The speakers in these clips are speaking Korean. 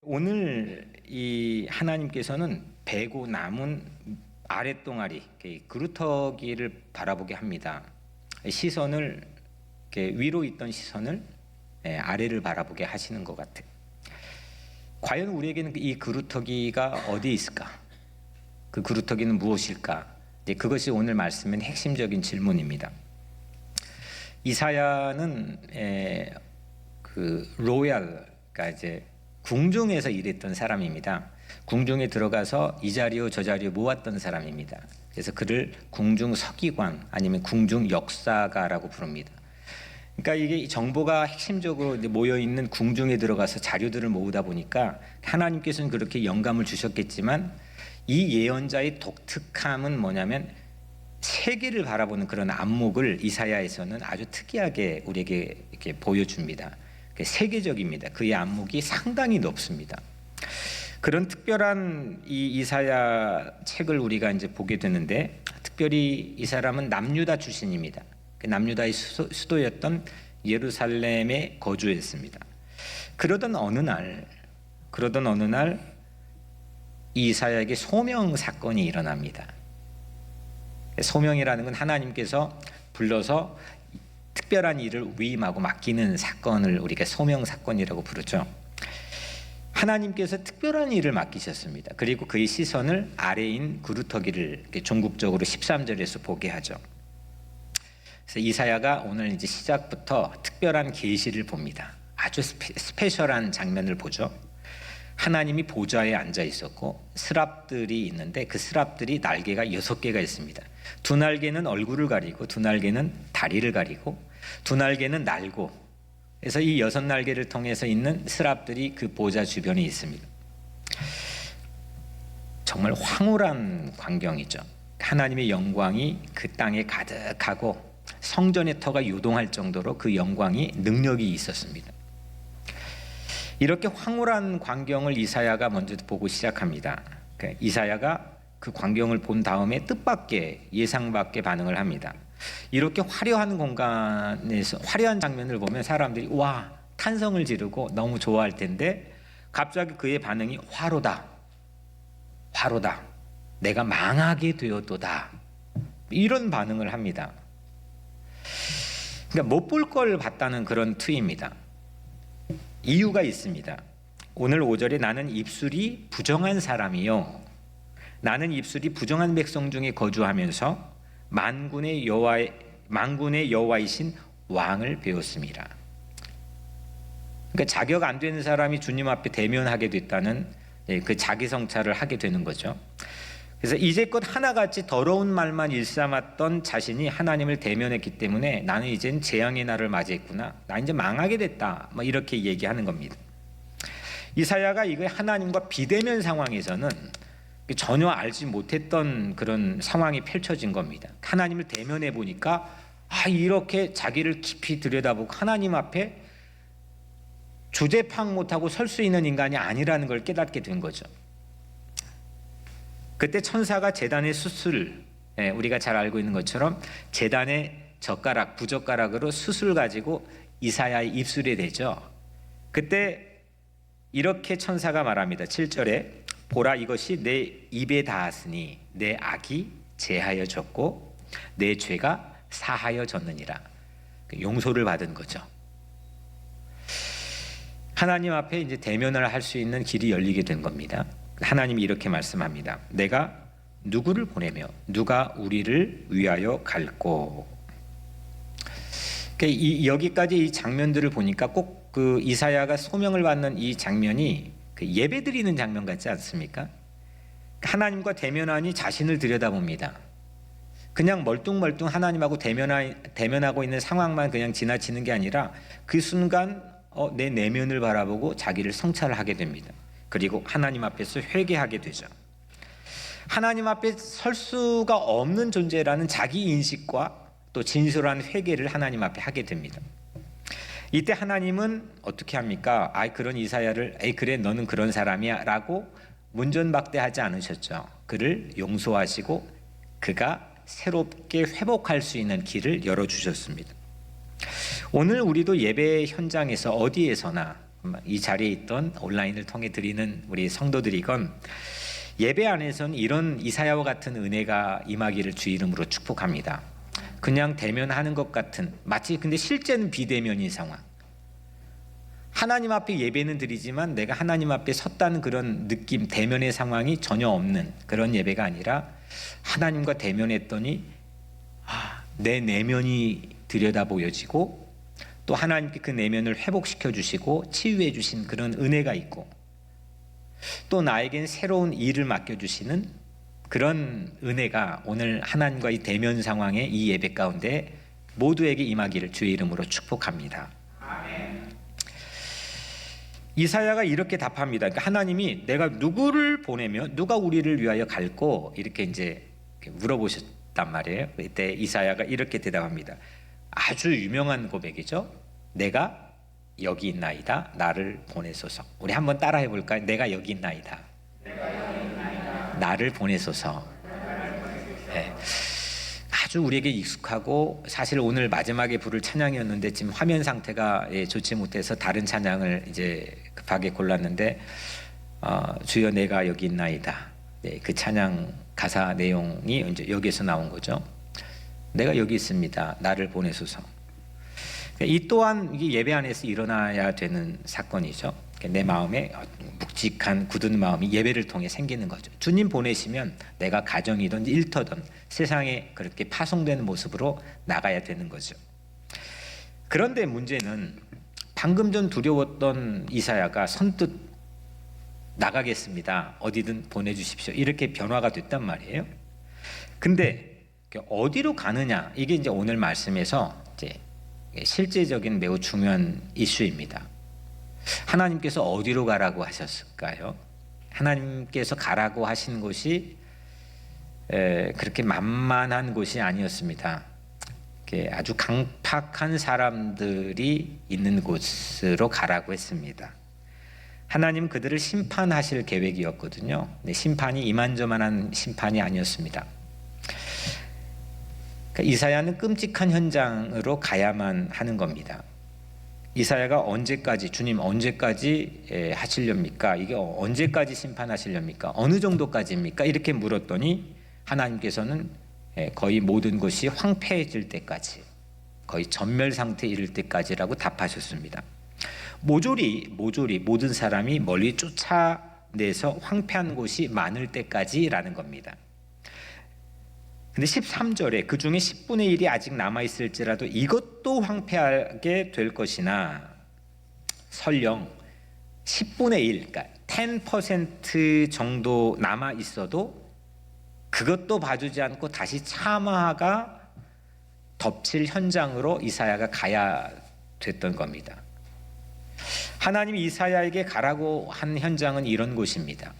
오늘 이 하나님께서는 베고 남은 아랫동아리 그루터기를 바라보게 합니다. 시선을 위로 있던 시선을 아래를 바라보게 하시는 것 같아요. 과연 우리에게는 이 그루터기가 어디에 있을까? 그 그루터기는 무엇일까? 그것이 오늘 말씀의 핵심적인 질문입니다. 이사야는 그 로얄, 그러니까 이제 궁중에서 일했던 사람입니다. 궁중에 들어가서 이 자리요 저 자리요 모았던 사람입니다. 그래서 그를 궁중 서기관 아니면 궁중 역사가라고 부릅니다. 그러니까 이게 정보가 핵심적으로 모여 있는 궁중에 들어가서 자료들을 모으다 보니까 하나님께서는 그렇게 영감을 주셨겠지만 이 예언자의 독특함은 뭐냐면 세계를 바라보는 그런 안목을 이사야에서는 아주 특이하게 우리에게 이렇게 보여줍니다. 세계적입니다. 그의 안목이 상당히 높습니다. 그런 특별한 이 이사야 책을 우리가 이제 보게 되는데, 특별히 이 사람은 남유다 출신입니다. 남유다의 수도였던 예루살렘에 거주했습니다. 그러던 어느 날 이 이사야에게 소명 사건이 일어납니다. 소명이라는 건 하나님께서 불러서 특별한 일을 위임하고 맡기는 사건을 우리가 소명 사건이라고 부르죠. 하나님께서 특별한 일을 맡기셨습니다. 그리고 그의 시선을 아래인 그루터기를 종국적으로 13절에서 보게 하죠. 그래서 이사야가 오늘 이제 시작부터 특별한 계시를 봅니다. 아주 스페셜한 장면을 보죠. 하나님이 보좌에 앉아 있었고 스랍들이 있는데 그 스랍들이 날개가 6개가 있습니다. 두 날개는 얼굴을 가리고 두 날개는 다리를 가리고 두 날개는 날고, 그래서 이 6날개를 통해서 있는 스랍들이 그 보좌 주변에 있습니다. 정말 황홀한 광경이죠. 하나님의 영광이 그 땅에 가득하고 성전의 터가 요동할 정도로 그 영광이 능력이 있었습니다. 이렇게 황홀한 광경을 이사야가 먼저 보고 시작합니다. 이사야가 그 광경을 본 다음에 뜻밖의 예상밖의 반응을 합니다. 이렇게 화려한 공간에서 화려한 장면을 보면 사람들이 와 탄성을 지르고 너무 좋아할 텐데, 갑자기 그의 반응이 화로다, 내가 망하게 되었도다, 이런 반응을 합니다. 그러니까 못 볼 걸 봤다는 그런 투입니다. 이유가 있습니다. 오늘 5절에 나는 입술이 부정한 사람이요, 나는 입술이 부정한 백성 중에 거주하면서 만군의 여호와이신 왕을 배웠습니다. 그러니까 자격 안 되는 사람이 주님 앞에 대면하게 됐다는 그 자기 성찰을 하게 되는 거죠. 그래서 이제껏 하나같이 더러운 말만 일삼았던 자신이 하나님을 대면했기 때문에 나는 이젠 재앙의 날을 맞이했구나, 나 이제 망하게 됐다, 이렇게 얘기하는 겁니다. 이사야가 이거 하나님과 비대면 상황에서는 전혀 알지 못했던 그런 상황이 펼쳐진 겁니다. 하나님을 대면해 보니까 이렇게 자기를 깊이 들여다보고 하나님 앞에 주제 파악 못하고 설 수 있는 인간이 아니라는 걸 깨닫게 된 거죠. 그때 천사가 제단의 수술, 우리가 잘 알고 있는 것처럼 제단의 젓가락, 부젓가락으로 수술 가지고 이사야의 입술에 대죠. 그때 이렇게 천사가 말합니다. 7절에 보라, 이것이 내 입에 닿았으니 내 악이 제하여졌고 내 죄가 사하여졌느니라. 용서를 받은 거죠. 하나님 앞에 이제 대면을 할 수 있는 길이 열리게 된 겁니다. 하나님이 이렇게 말씀합니다. 내가 누구를 보내며 누가 우리를 위하여 갈꼬. 여기까지 이 장면들을 보니까 꼭 그 이사야가 소명을 받는 이 장면이 그 예배 드리는 장면 같지 않습니까? 하나님과 대면하니 자신을 들여다봅니다. 그냥 멀뚱멀뚱 하나님하고 대면하고 있는 상황만 그냥 지나치는 게 아니라 그 순간 내 내면을 바라보고 자기를 성찰하게 됩니다. 그리고 하나님 앞에서 회개하게 되죠. 하나님 앞에 설 수가 없는 존재라는 자기 인식과 또 진솔한 회개를 하나님 앞에 하게 됩니다. 이때 하나님은 어떻게 합니까? 그런 이사야를 그래 너는 그런 사람이야 라고 문전박대하지 않으셨죠. 그를 용서하시고 그가 새롭게 회복할 수 있는 길을 열어주셨습니다. 오늘 우리도 예배 현장에서 어디에서나 이 자리에 있던 온라인을 통해 드리는 우리 성도들이건 예배 안에서는 이런 이사야와 같은 은혜가 임하기를 주 이름으로 축복합니다. 그냥 대면하는 것 같은, 마치 근데 실제는 비대면인 상황. 하나님 앞에 예배는 드리지만 내가 하나님 앞에 섰다는 그런 느낌, 대면의 상황이 전혀 없는 그런 예배가 아니라 하나님과 대면했더니 내 내면이 들여다 보여지고 또 하나님께 그 내면을 회복시켜 주시고 치유해 주신 그런 은혜가 있고 또 나에겐 새로운 일을 맡겨주시는 그런 은혜가 오늘 하나님과의 대면 상황의 이 예배 가운데 모두에게 임하기를 주의 이름으로 축복합니다. 아멘. 이사야가 이렇게 답합니다. 그러니까 하나님이 내가 누구를 보내며 누가 우리를 위하여 갈고 이렇게 이제 물어보셨단 말이에요. 그때 이사야가 이렇게 대답합니다. 아주 유명한 고백이죠. 내가 여기 있나이다. 나를 보내소서. 우리 한번 따라해 볼까요? 내가 여기 있나이다. 나를 보내소서. 네. 아주 우리에게 익숙하고 사실 오늘 마지막에 부를 찬양이었는데 지금 화면 상태가 좋지 못해서 다른 찬양을 이제 급하게 골랐는데 주여 내가 여기 있나이다. 네, 그 찬양 가사 내용이 이제 여기에서 나온 거죠. 내가 여기 있습니다. 나를 보내소서. 이 또한 예배 안에서 일어나야 되는 사건이죠. 내 마음에 묵직한 굳은 마음이 예배를 통해 생기는 거죠. 주님 보내시면 내가 가정이든 일터든 세상에 그렇게 파송되는 모습으로 나가야 되는 거죠. 그런데 문제는 방금 전 두려웠던 이사야가 선뜻 나가겠습니다. 어디든 보내주십시오. 이렇게 변화가 됐단 말이에요. 근데 어디로 가느냐, 이게 이제 오늘 말씀에서 이제 실제적인 매우 중요한 이슈입니다. 하나님께서 어디로 가라고 하셨을까요? 하나님께서 가라고 하신 곳이 그렇게 만만한 곳이 아니었습니다. 아주 강팍한 사람들이 있는 곳으로 가라고 했습니다. 하나님 그들을 심판하실 계획이었거든요. 심판이 이만저만한 심판이 아니었습니다. 이사야는 끔찍한 현장으로 가야만 하는 겁니다. 이사야가 언제까지, 주님 언제까지 하시렵니까? 이게 언제까지 심판하시렵니까? 어느 정도까지입니까? 이렇게 물었더니 하나님께서는 거의 모든 것이 황폐해질 때까지, 거의 전멸 상태에 이를 때까지라고 답하셨습니다. 모조리 모든 사람이 멀리 쫓아내서 황폐한 곳이 많을 때까지라는 겁니다. 근데 13절에 그 중에 10분의 1이 아직 남아있을지라도 이것도 황폐하게 될 것이나 설령 10분의 1, 그러니까 10% 정도 남아있어도 그것도 봐주지 않고 다시 참화가 덮칠 현장으로 이사야가 가야 됐던 겁니다. 하나님이 이사야에게 가라고 한 현장은 이런 곳입니다.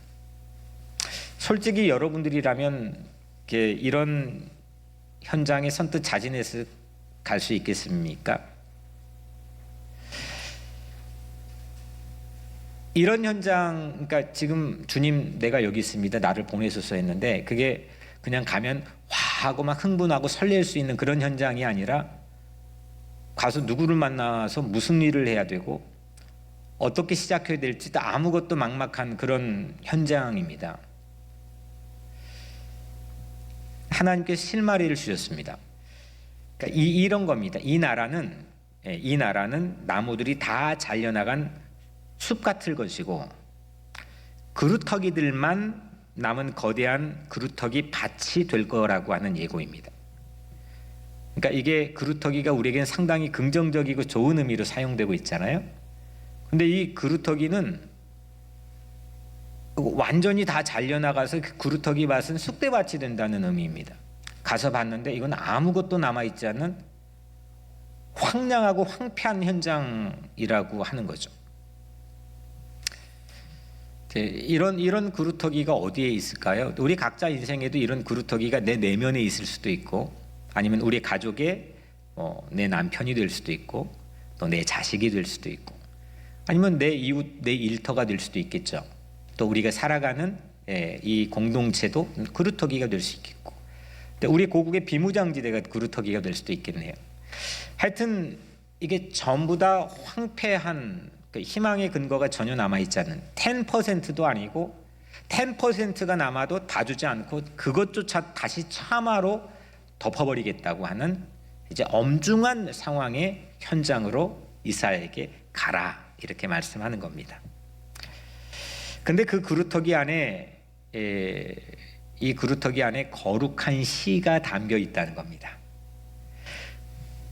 솔직히 여러분들이라면 이런 현장에 선뜻 자진해서 갈 수 있겠습니까? 이런 현장, 그러니까 지금 주님 내가 여기 있습니다. 나를 보내소서 했는데 그게 그냥 가면 와 하고 막 흥분하고 설렐 수 있는 그런 현장이 아니라 가서 누구를 만나서 무슨 일을 해야 되고 어떻게 시작해야 될지도 아무것도 막막한 그런 현장입니다. 하나님께서 실마리를 주셨습니다. 그러니까 이런 겁니다. 이 나라는 나무들이 다 잘려나간 숲 같을 것이고 그루터기들만 남은 거대한 그루터기 밭이 될 거라고 하는 예고입니다. 그러니까 이게 그루터기가 우리에게는 상당히 긍정적이고 좋은 의미로 사용되고 있잖아요. 근데 이 그루터기는 완전히 다 잘려나가서 그 그루터기 밭은 쑥대밭이 된다는 의미입니다. 가서 봤는데 이건 아무것도 남아있지 않은 황량하고 황폐한 현장이라고 하는 거죠. 이런 그루터기가 어디에 있을까요? 우리 각자 인생에도 이런 그루터기가 내 내면에 있을 수도 있고 아니면 우리 가족의 내 남편이 될 수도 있고 또 내 자식이 될 수도 있고 아니면 내 이웃, 내 일터가 될 수도 있겠죠. 또 우리가 살아가는 이 공동체도 그루터기가 될 수 있겠고 우리 고국의 비무장지대가 그루터기가 될 수도 있겠네요. 하여튼 이게 전부 다 황폐한 그 희망의 근거가 전혀 남아있지 않은 10%도 아니고 10%가 남아도 봐주지 않고 그것조차 다시 참화로 덮어버리겠다고 하는 이제 엄중한 상황의 현장으로 이사야에게 가라 이렇게 말씀하는 겁니다. 근데 그 그루터기 안에 이 그루터기 안에 거룩한 시가 담겨 있다는 겁니다.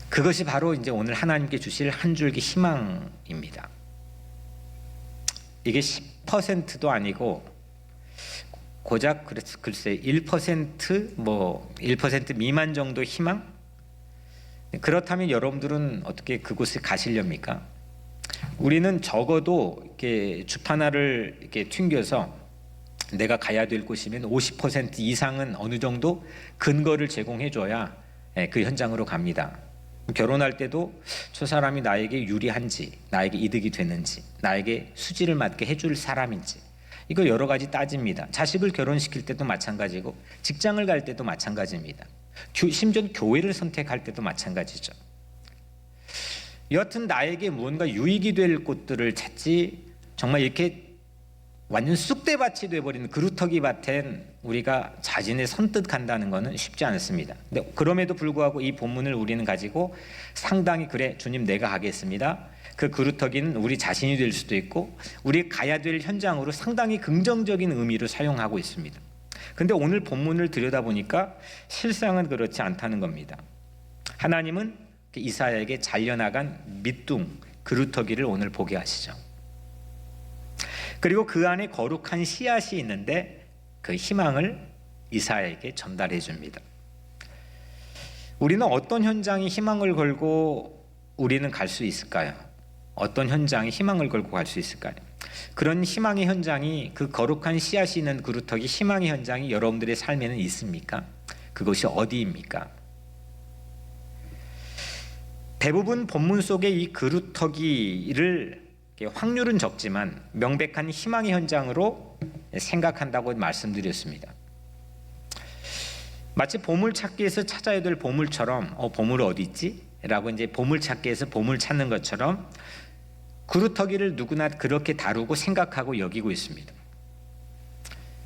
그것이 바로 이제 오늘 하나님께 주실 한 줄기 희망입니다. 이게 10%도 아니고 고작 글쎄 1% 뭐 1% 미만 정도 희망? 그렇다면 여러분들은 어떻게 그곳에 가시렵니까? 우리는 적어도 이렇게 주파나를 이렇게 튕겨서 내가 가야 될 곳이면 50% 이상은 어느 정도 근거를 제공해줘야 그 현장으로 갑니다. 결혼할 때도 저 사람이 나에게 유리한지, 나에게 이득이 되는지, 나에게 수지를 맞게 해줄 사람인지, 이거 여러 가지 따집니다. 자식을 결혼시킬 때도 마찬가지고 직장을 갈 때도 마찬가지입니다. 심지어 교회를 선택할 때도 마찬가지죠. 여하튼 나에게 무언가 유익이 될 곳들을 찾지, 정말 이렇게 완전 쑥대밭이 되어버리는 그루터기 밭엔 우리가 자진의 선뜻 간다는 것은 쉽지 않습니다. 근데 그럼에도 불구하고 이 본문을 우리는 가지고 상당히 그래 주님 내가 가겠습니다. 그 그루터기는 우리 자신이 될 수도 있고 우리 가야 될 현장으로 상당히 긍정적인 의미로 사용하고 있습니다. 근데 오늘 본문을 들여다보니까 실상은 그렇지 않다는 겁니다. 하나님은 이사야에게 잘려나간 밑둥 그루터기를 오늘 보게 하시죠. 그리고 그 안에 거룩한 씨앗이 있는데 그 희망을 이사야에게 전달해 줍니다. 우리는 어떤 현장에 희망을 걸고 우리는 갈 수 있을까요? 어떤 현장에 희망을 걸고 갈 수 있을까요? 그런 희망의 현장이, 그 거룩한 씨앗이 있는 그루터기 희망의 현장이 여러분들의 삶에는 있습니까? 그것이 어디입니까? 대부분 본문 속의 이 그루터기를 확률은 적지만 명백한 희망의 현장으로 생각한다고 말씀드렸습니다. 마치 보물찾기에서 찾아야 될 보물처럼 보물 어디 있지? 라고 이제 보물찾기에서 보물 찾는 것처럼 그루터기를 누구나 그렇게 다루고 생각하고 여기고 있습니다.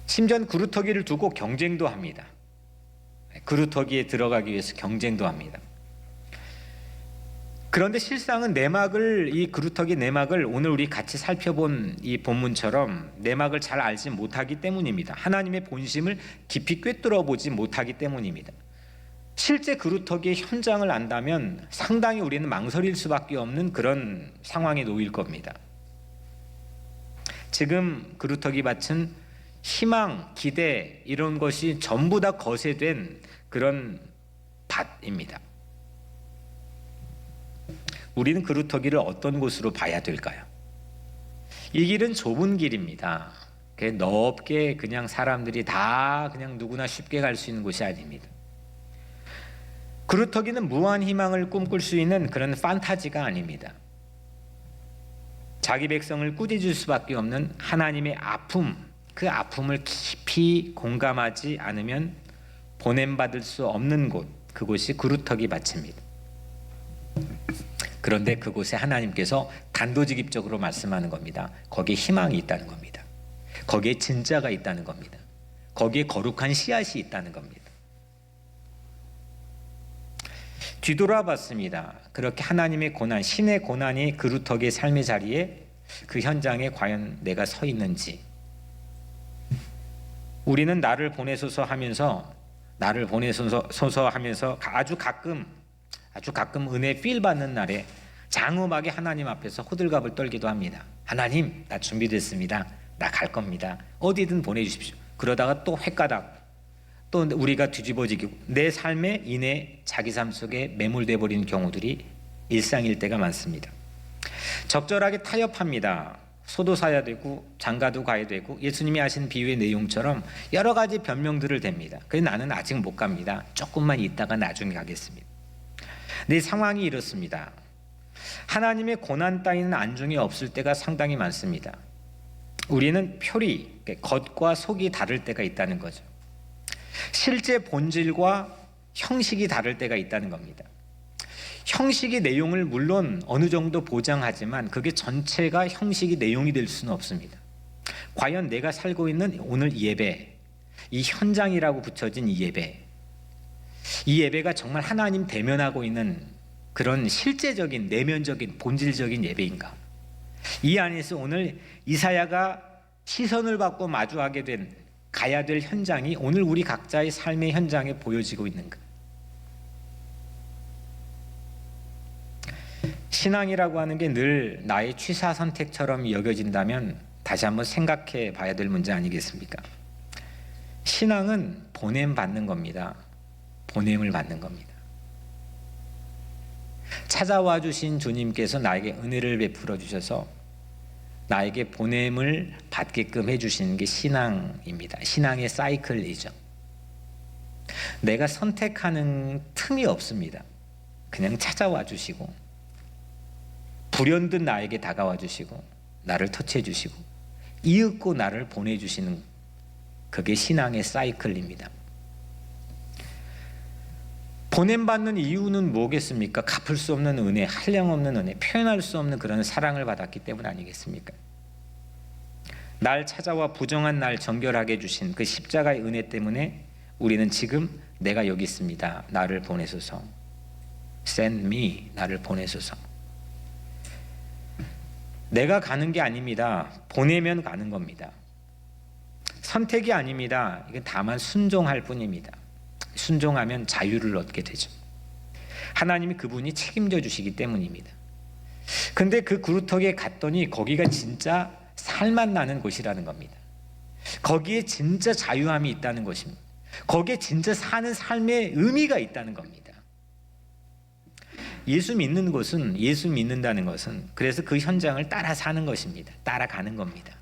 심지어 그루터기를 두고 경쟁도 합니다. 그루터기에 들어가기 위해서 경쟁도 합니다. 그런데 실상은 내막을, 이 그루터기 내막을 오늘 우리 같이 살펴본 이 본문처럼 내막을 잘 알지 못하기 때문입니다. 하나님의 본심을 깊이 꿰뚫어 보지 못하기 때문입니다. 실제 그루터기의 현장을 안다면 상당히 우리는 망설일 수밖에 없는 그런 상황에 놓일 겁니다. 지금 그루터기 밭은 희망, 기대 이런 것이 전부 다 거세된 그런 밭입니다. 우리는 그루터기를 어떤 곳으로 봐야 될까요? 이 길은 좁은 길입니다. 넓게 그냥 사람들이 다 그냥 누구나 쉽게 갈 수 있는 곳이 아닙니다. 그루터기는 무한 희망을 꿈꿀 수 있는 그런 판타지가 아닙니다. 자기 백성을 꾸짖을 수밖에 없는 하나님의 아픔, 그 아픔을 깊이 공감하지 않으면 보냄받을 수 없는 곳, 그곳이 그루터기 밭입니다. 그런데 그곳에 하나님께서 단도직입적으로 말씀하는 겁니다. 거기에 희망이 있다는 겁니다. 거기에 진짜가 있다는 겁니다. 거기에 거룩한 씨앗이 있다는 겁니다. 뒤돌아봤습니다. 그렇게 하나님의 고난, 신의 고난이 그루터기의 삶의 자리에, 그 현장에 과연 내가 서 있는지. 우리는 나를 보내소서 하면서 아주 가끔 은혜 필 받는 날에 장엄하게 하나님 앞에서 호들갑을 떨기도 합니다. 하나님, 나 준비됐습니다. 나 갈 겁니다. 어디든 보내주십시오. 그러다가 또 횟가닥 또 우리가 뒤집어지고 내 삶에 인해 자기 삶 속에 매몰돼 버리는 경우들이 일상일 때가 많습니다. 적절하게 타협합니다. 소도 사야 되고 장가도 가야 되고 예수님이 하신 비유의 내용처럼 여러 가지 변명들을 댑니다. 그래서 나는 아직 못 갑니다. 조금만 있다가 나중에 가겠습니다. 내 상황이 이렇습니다. 하나님의 고난 따위는 안중에 없을 때가 상당히 많습니다. 우리는 표리, 겉과 속이 다를 때가 있다는 거죠. 실제 본질과 형식이 다를 때가 있다는 겁니다. 형식이 내용을 물론 어느 정도 보장하지만 그게 전체가 형식이 내용이 될 수는 없습니다. 과연 내가 살고 있는 오늘 예배, 이 현장이라고 붙여진 이 예배가 정말 하나님 대면하고 있는 그런 실제적인 내면적인 본질적인 예배인가? 이 안에서 오늘 이사야가 시선을 받고 마주하게 된 가야 될 현장이 오늘 우리 각자의 삶의 현장에 보여지고 있는가? 신앙이라고 하는 게 늘 나의 취사 선택처럼 여겨진다면 다시 한번 생각해 봐야 될 문제 아니겠습니까? 신앙은 보냄 받는 겁니다. 보냄을 받는 겁니다. 찾아와 주신 주님께서 나에게 은혜를 베풀어 주셔서 나에게 보냄을 받게끔 해주시는 게 신앙입니다. 신앙의 사이클이죠. 내가 선택하는 틈이 없습니다. 그냥 찾아와 주시고 불현듯 나에게 다가와 주시고 나를 터치해 주시고 이윽고 나를 보내주시는, 그게 신앙의 사이클입니다. 보냄받는 이유는 뭐겠습니까? 갚을 수 없는 은혜, 한량없는 은혜, 표현할 수 없는 그런 사랑을 받았기 때문 아니겠습니까? 날 찾아와 부정한 날 정결하게 해주신 그 십자가의 은혜 때문에 우리는 지금 내가 여기 있습니다. 나를 보내소서. Send me. 나를 보내소서. 내가 가는 게 아닙니다. 보내면 가는 겁니다. 선택이 아닙니다. 이건 다만 순종할 뿐입니다. 순종하면 자유를 얻게 되죠. 하나님이 그분이 책임져 주시기 때문입니다. 근데 그 구루터기에 갔더니 거기가 진짜 살맛 나는 곳이라는 겁니다. 거기에 진짜 자유함이 있다는 것입니다. 거기에 진짜 사는 삶의 의미가 있다는 겁니다. 예수 믿는 것은, 예수 믿는다는 것은 그래서 그 현장을 따라 사는 것입니다. 따라가는 겁니다.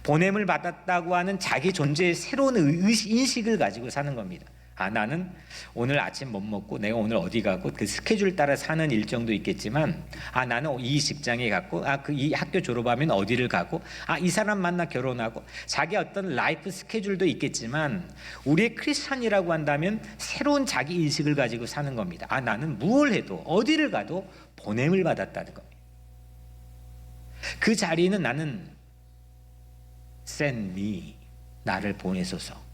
보냄을 받았다고 하는 자기 존재의 새로운 인식을 가지고 사는 겁니다. 아, 나는 오늘 아침 못 먹고 내가 오늘 어디 가고 그 스케줄 따라 사는 일정도 있겠지만, 아, 나는 이 직장에 갔고, 아, 이 학교 졸업하면 어디를 가고, 아, 이 사람 만나 결혼하고, 자기 어떤 라이프 스케줄도 있겠지만 우리의 크리스찬이라고 한다면 새로운 자기 인식을 가지고 사는 겁니다. 아, 나는 무엇을 해도 어디를 가도 보냄을 받았다는 겁니다. 그 자리는 나는 send me, 나를 보내소서.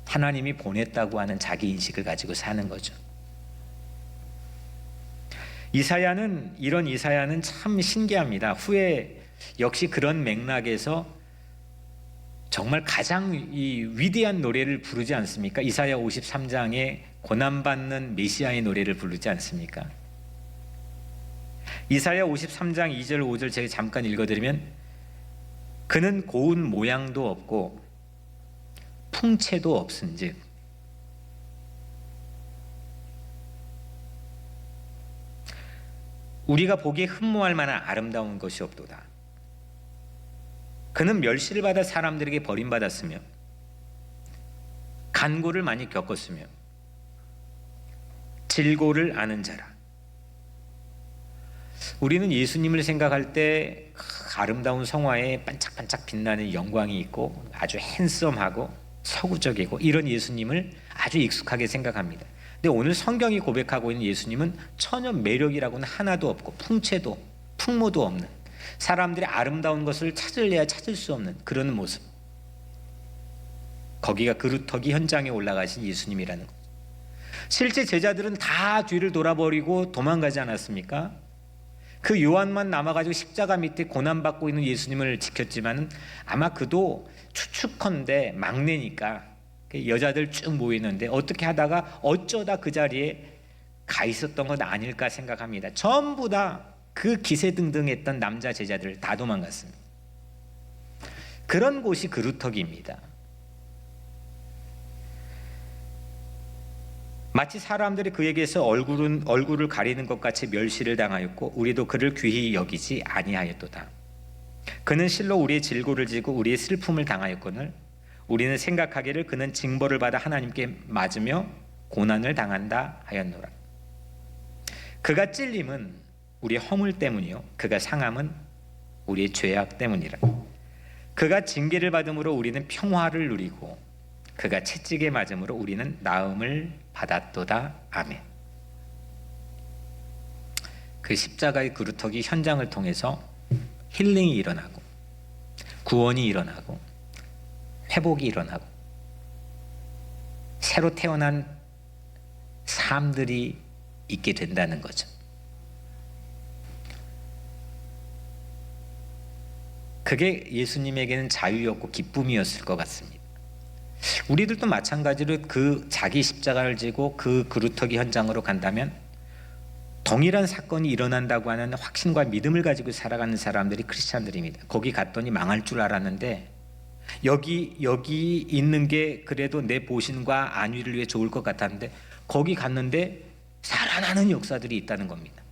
하나님이 보냈다고 하는 자기 인식을 가지고 사는 거죠. 이런 이사야는 참 신기합니다. 후에 역시 그런 맥락에서 정말 가장 이 위대한 노래를 부르지 않습니까? 이사야 53장에 고난받는 메시아의 노래를 부르지 않습니까? 이사야 53장 2절 5절 제가 잠깐 읽어드리면, 그는 고운 모양도 없고 풍채도 없은즉 우리가 보기에 흠모할 만한 아름다운 것이 없도다. 그는 멸시를 받아 사람들에게 버림받았으며 간고를 많이 겪었으며 질고를 아는 자라. 우리는 예수님을 생각할 때 아름다운 성화에 반짝반짝 빛나는 영광이 있고 아주 핸섬하고 서구적이고 이런 예수님을 아주 익숙하게 생각합니다. 근데 오늘 성경이 고백하고 있는 예수님은 전혀 매력이라고는 하나도 없고 풍채도 풍모도 없는, 사람들이 아름다운 것을 찾을래야 찾을 수 없는 그런 모습. 거기가 그루터기 현장에 올라가신 예수님이라는 거죠. 실제 제자들은 다 뒤를 돌아버리고 도망가지 않았습니까? 그 요한만 남아가지고 십자가 밑에 고난받고 있는 예수님을 지켰지만은 아마 그도 추측컨대 막내니까 여자들 쭉 모이는데 어떻게 하다가 어쩌다 그 자리에 가 있었던 건 아닐까 생각합니다. 전부 다 그 기세등등했던 남자 제자들 다 도망갔습니다. 그런 곳이 그루터기입니다. 마치 사람들이 그에게서 얼굴을 가리는 것 같이 멸시를 당하였고 우리도 그를 귀히 여기지 아니하였도다. 그는 실로 우리의 질고를 지고 우리의 슬픔을 당하였거늘 우리는 생각하기를 그는 징벌을 받아 하나님께 맞으며 고난을 당한다 하였노라. 그가 찔림은 우리의 허물 때문이요 그가 상함은 우리의 죄악 때문이라. 그가 징계를 받음으로 우리는 평화를 누리고 그가 채찍에 맞음으로 우리는 나음을 받았도다. 아멘. 그 십자가의 그루터기 현장을 통해서 힐링이 일어나고 구원이 일어나고 회복이 일어나고 새로 태어난 삶들이 있게 된다는 거죠. 그게 예수님에게는 자유였고 기쁨이었을 것 같습니다. 우리들도 마찬가지로 그 자기 십자가를 지고 그 그루터기 현장으로 간다면 동일한 사건이 일어난다고 하는 확신과 믿음을 가지고 살아가는 사람들이 크리스찬들입니다. 거기 갔더니 망할 줄 알았는데 여기 있는 게 그래도 내 보신과 안위를 위해 좋을 것 같았는데 거기 갔는데 살아나는 역사들이 있다는 겁니다.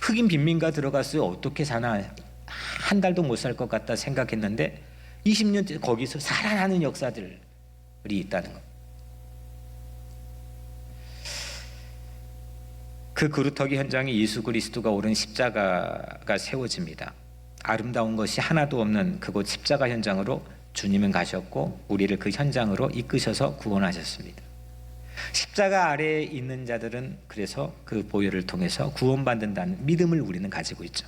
흑인 빈민가 들어갔어요. 어떻게 사나 한 달도 못 살 것 같다 생각했는데 20년째 거기서 살아나는 역사들이 있다는 것. 그 그루터기 현장에 예수 그리스도가 오른 십자가가 세워집니다. 아름다운 것이 하나도 없는 그곳 십자가 현장으로 주님은 가셨고 우리를 그 현장으로 이끄셔서 구원하셨습니다. 십자가 아래에 있는 자들은 그래서 그 보혈을 통해서 구원받는다는 믿음을 우리는 가지고 있죠.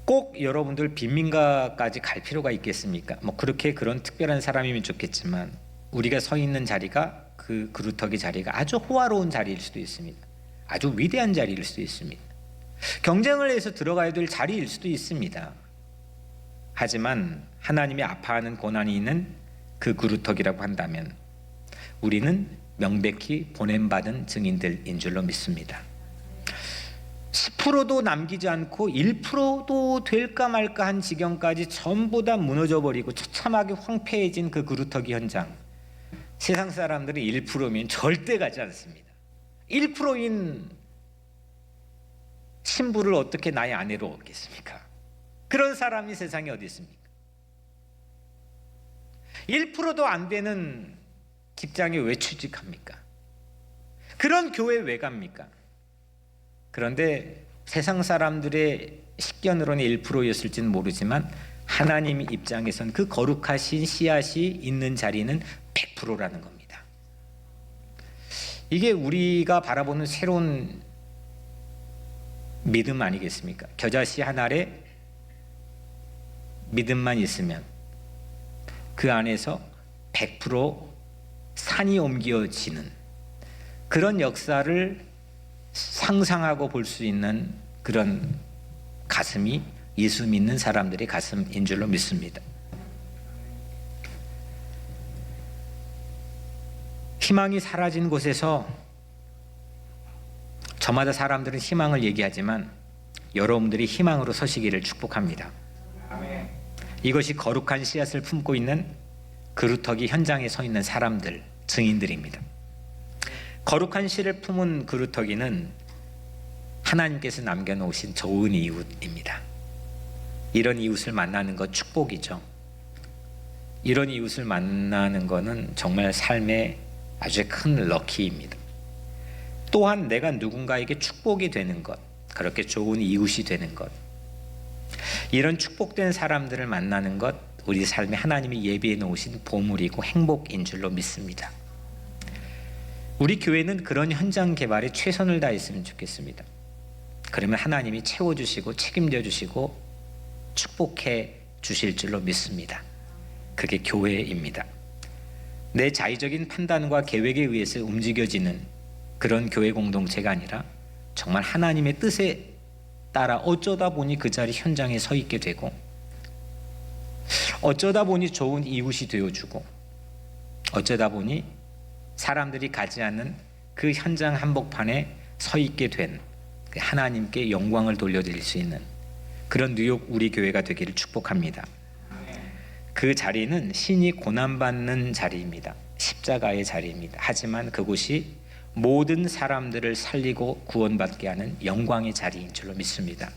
꼭 여러분들 빈민가까지 갈 필요가 있겠습니까? 그렇게 그런 특별한 사람이면 좋겠지만 우리가 서 있는 자리가 그 그루터기 자리가 아주 호화로운 자리일 수도 있습니다. 아주 위대한 자리일 수도 있습니다. 경쟁을 해서 들어가야 될 자리일 수도 있습니다. 하지만 하나님이 아파하는 고난이 있는 그 그루터기라고 한다면 우리는 명백히 보냄받은 증인들인 줄로 믿습니다. 10%도 남기지 않고 1%도 될까 말까 한 지경까지 전부 다 무너져버리고 처참하게 황폐해진 그 그루터기 현장. 세상 사람들이 1%면 절대 가지 않습니다. 1%인 신부를 어떻게 나의 아내로 얻겠습니까? 그런 사람이 세상에 어디 있습니까? 1%도 안 되는 직장에 왜 취직합니까? 그런 교회 왜 갑니까? 그런데 세상 사람들의 식견으로는 1%였을지는 모르지만 하나님 입장에선 그 거룩하신 씨앗이 있는 자리는 100%라는 겁니다. 이게 우리가 바라보는 새로운 믿음 아니겠습니까? 겨자씨 한 알에 믿음만 있으면 그 안에서 100% 산이 옮겨지는 그런 역사를 상상하고 볼 수 있는 그런 가슴이 예수 믿는 사람들의 가슴인 줄로 믿습니다. 희망이 사라진 곳에서 저마다 사람들은 희망을 얘기하지만 여러분들이 희망으로 서시기를 축복합니다. 이것이 거룩한 씨앗을 품고 있는 그루터기 현장에 서 있는 사람들, 증인들입니다. 거룩한 씨를 품은 그루터기는 하나님께서 남겨놓으신 좋은 이웃입니다. 이런 이웃을 만나는 것 축복이죠. 이런 이웃을 만나는 것은 정말 삶의 아주 큰 럭키입니다. 또한 내가 누군가에게 축복이 되는 것, 그렇게 좋은 이웃이 되는 것, 이런 축복된 사람들을 만나는 것, 우리 삶에 하나님이 예비해 놓으신 보물이고 행복인 줄로 믿습니다. 우리 교회는 그런 현장 개발에 최선을 다했으면 좋겠습니다. 그러면 하나님이 채워주시고 책임져 주시고 축복해 주실 줄로 믿습니다. 그게 교회입니다. 내 자의적인 판단과 계획에 의해서 움직여지는 그런 교회 공동체가 아니라 정말 하나님의 뜻에 따라 어쩌다 보니 그 자리 현장에 서 있게 되고 어쩌다 보니 좋은 이웃이 되어주고 어쩌다 보니 사람들이 가지 않는 그 현장 한복판에 서 있게 된 하나님께 영광을 돌려드릴 수 있는 그런 뉴욕 우리 교회가 되기를 축복합니다. 그 자리는 신이 고난받는 자리입니다. 십자가의 자리입니다. 하지만 그곳이 모든 사람들을 살리고 구원받게 하는 영광의 자리인 줄로 믿습니다.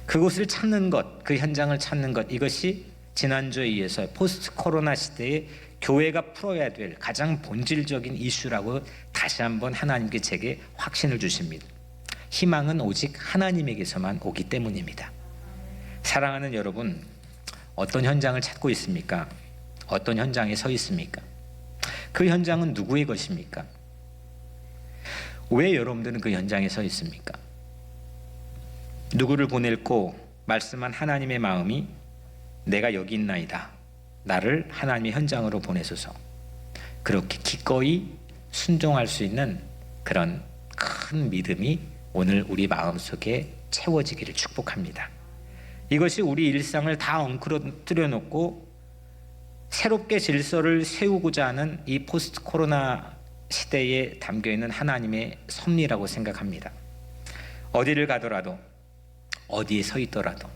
그곳을 찾는 것, 그 현장을 찾는 것, 이것이 지난주에 이어서 포스트 코로나 시대에 교회가 풀어야 될 가장 본질적인 이슈라고 다시 한번 하나님께 제게 확신을 주십니다. 희망은 오직 하나님에게서만 오기 때문입니다. 사랑하는 여러분, 어떤 현장을 찾고 있습니까? 어떤 현장에 서 있습니까? 그 현장은 누구의 것입니까? 왜 여러분들은 그 현장에 서 있습니까? 누구를 보낼고 말씀한 하나님의 마음이 내가 여기 있나이다. 나를 하나님의 현장으로 보내소서. 그렇게 기꺼이 순종할 수 있는 그런 큰 믿음이 오늘 우리 마음속에 채워지기를 축복합니다. 이것이 우리 일상을 다 엉클어뜨려 놓고 새롭게 질서를 세우고자 하는 이 포스트 코로나 시대에 담겨있는 하나님의 섭리라고 생각합니다. 어디를 가더라도 어디에 서 있더라도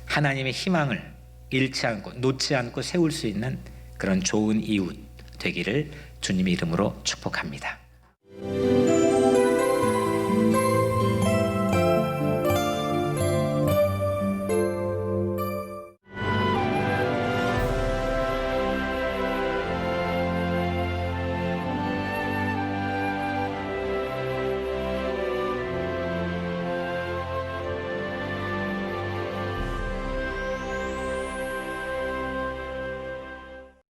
하나님의 희망을 잃지 않고 놓지 않고 세울 수 있는 그런 좋은 이웃 되기를 주님의 이름으로 축복합니다.